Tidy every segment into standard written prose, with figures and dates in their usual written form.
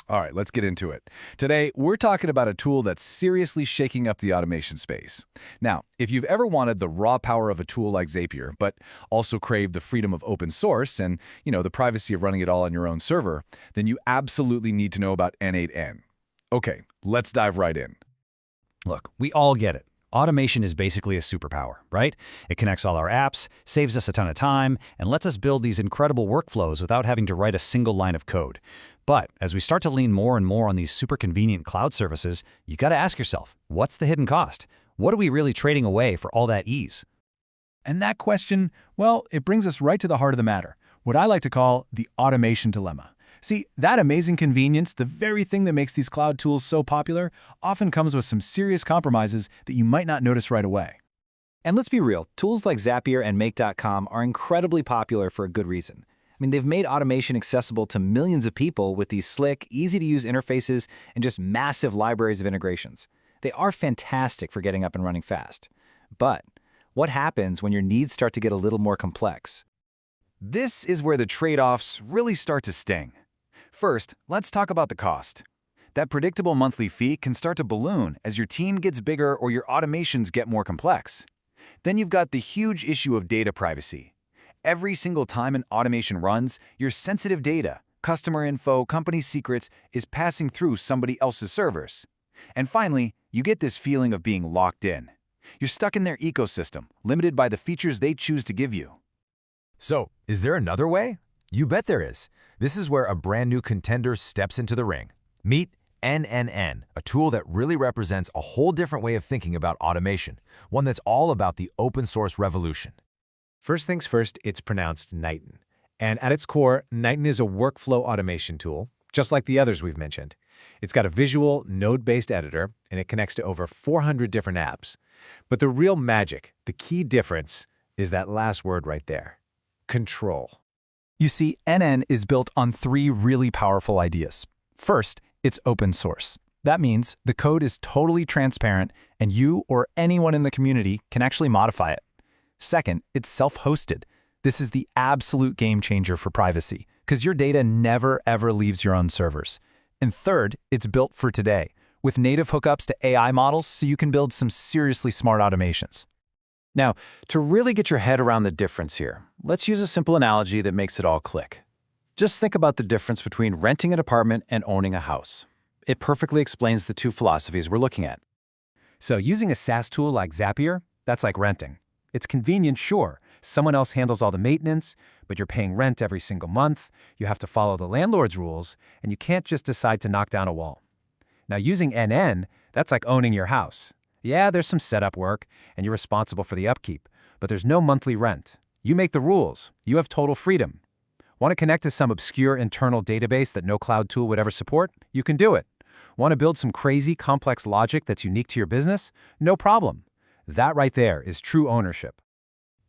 All right, let's get into it. Today, we're talking about a tool that's seriously shaking up the automation space. Now, if you've ever wanted the raw power of a tool like Zapier, but also craved the freedom of open source and, the privacy of running it all on your own server, then you absolutely need to know about n8n. Okay, let's dive right in. Look, we all get it. Automation is basically a superpower, right? It connects all our apps, saves us a ton of time, and lets us build these incredible workflows without having to write a single line of code. But as we start to lean more and more on these super convenient cloud services, you got to ask yourself, what's the hidden cost? What are we really trading away for all that ease? And that question, well, it brings us right to the heart of the matter, what I like to call the automation dilemma. See, that amazing convenience, the very thing that makes these cloud tools so popular, often comes with some serious compromises that you might not notice right away. And let's be real, tools like Zapier and Make.com are incredibly popular for a good reason. They've made automation accessible to millions of people with these slick, easy-to-use interfaces and just massive libraries of integrations. They are fantastic for getting up and running fast. But what happens when your needs start to get a little more complex? This is where the trade-offs really start to sting. First, let's talk about the cost. That predictable monthly fee can start to balloon as your team gets bigger or your automations get more complex. Then you've got the huge issue of data privacy. Every single time an automation runs, your sensitive data, customer info, company secrets, is passing through somebody else's servers. And finally, you get this feeling of being locked in. You're stuck in their ecosystem, limited by the features they choose to give you. So, is there another way? You bet there is. This is where a brand new contender steps into the ring. Meet n8n, a tool that really represents a whole different way of thinking about automation, one that's all about the open source revolution. First things first, it's pronounced n8n. And at its core, n8n is a workflow automation tool, just like the others we've mentioned. It's got a visual, node-based editor, and it connects to over 400 different apps. But the real magic, the key difference, is that last word right there: control. You see, n8n is built on three really powerful ideas. First, it's open source. That means the code is totally transparent, and you or anyone in the community can actually modify it. Second, it's self-hosted. This is the absolute game changer for privacy, because your data never ever leaves your own servers. And third, it's built for today, with native hookups to AI models so you can build some seriously smart automations. Now, to really get your head around the difference here, let's use a simple analogy that makes it all click. Just think about the difference between renting an apartment and owning a house. It perfectly explains the two philosophies we're looking at. So using a SaaS tool like Zapier, that's like renting. It's convenient, sure. Someone else handles all the maintenance, but you're paying rent every single month, you have to follow the landlord's rules, and you can't just decide to knock down a wall. Now using n8n, that's like owning your house. Yeah, there's some setup work, and you're responsible for the upkeep, but there's no monthly rent. You make the rules. You have total freedom. Want to connect to some obscure internal database that no cloud tool would ever support? You can do it. Want to build some crazy, complex logic that's unique to your business? No problem. That right there is true ownership.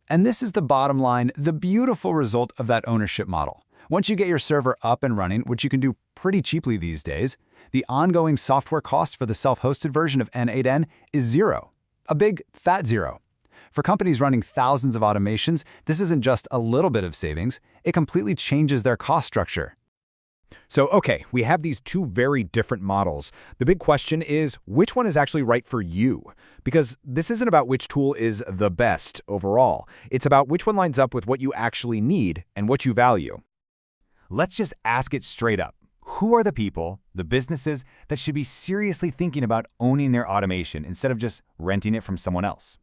And this is the bottom line, the beautiful result of that ownership model. Once you get your server up and running, which you can do pretty cheaply these days, the ongoing software cost for the self-hosted version of n8n is zero. A big, fat zero. For companies running thousands of automations, this isn't just a little bit of savings, it completely changes their cost structure. So, okay, we have these two very different models. The big question is, which one is actually right for you? Because this isn't about which tool is the best overall. It's about which one lines up with what you actually need and what you value. Let's just ask it straight up. Who are the people, the businesses, that should be seriously thinking about owning their automation instead of just renting it from someone else?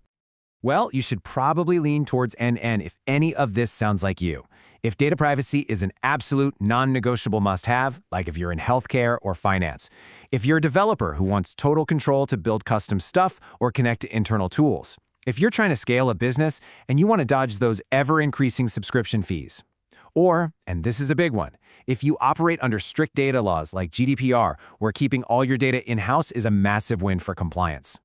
Well, you should probably lean towards n8n if any of this sounds like you. If data privacy is an absolute non-negotiable must-have, like if you're in healthcare or finance. If you're a developer who wants total control to build custom stuff or connect to internal tools. If you're trying to scale a business and you want to dodge those ever-increasing subscription fees. Or, and this is a big one, if you operate under strict data laws like GDPR, where keeping all your data in-house is a massive win for compliance.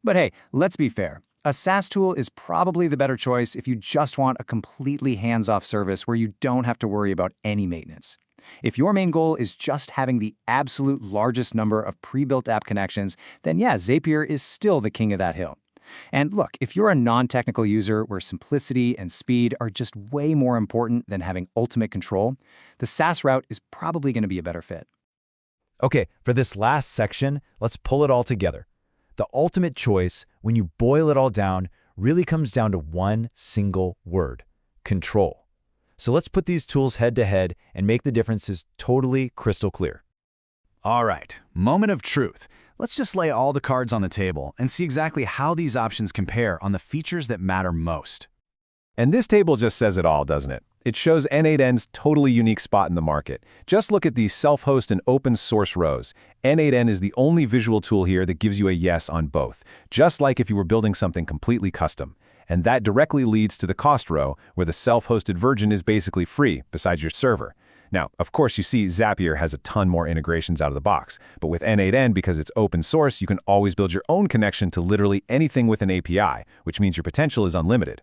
But hey, let's be fair. A SaaS tool is probably the better choice if you just want a completely hands-off service where you don't have to worry about any maintenance. If your main goal is just having the absolute largest number of pre-built app connections, then yeah, Zapier is still the king of that hill. And look, if you're a non-technical user where simplicity and speed are just way more important than having ultimate control, the SaaS route is probably going to be a better fit. Okay, for this last section, let's pull it all together. The ultimate choice, when you boil it all down, really comes down to one single word: control. So let's put these tools head to head and make the differences totally crystal clear. All right, moment of truth. Let's just lay all the cards on the table and see exactly how these options compare on the features that matter most. And this table just says it all, doesn't it? It shows n8n's totally unique spot in the market. Just look at these self-host and open source rows. n8n is the only visual tool here that gives you a yes on both, just like if you were building something completely custom. And that directly leads to the cost row, where the self-hosted version is basically free, besides your server. Now, of course, you see Zapier has a ton more integrations out of the box, but with n8n, because it's open source, you can always build your own connection to literally anything with an API, which means your potential is unlimited.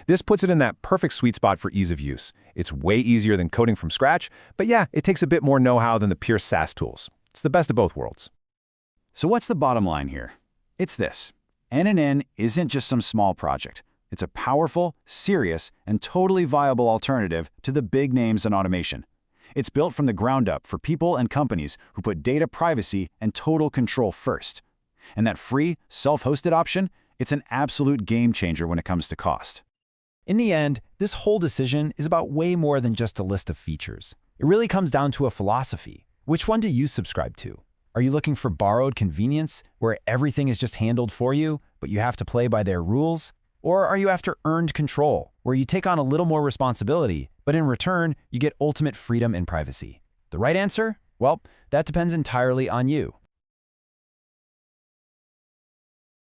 This puts it in that perfect sweet spot for ease of use. It's way easier than coding from scratch, but yeah, it takes a bit more know-how than the pure SaaS tools. It's the best of both worlds. So what's the bottom line here? It's this. n8n isn't just some small project. It's a powerful, serious, and totally viable alternative to the big names in automation. It's built from the ground up for people and companies who put data privacy and total control first. And that free, self-hosted option, it's an absolute game changer when it comes to cost. In the end, this whole decision is about way more than just a list of features. It really comes down to a philosophy. Which one do you subscribe to? Are you looking for borrowed convenience, where everything is just handled for you, but you have to play by their rules? Or are you after earned control, where you take on a little more responsibility, but in return, you get ultimate freedom and privacy? The right answer? Well, that depends entirely on you.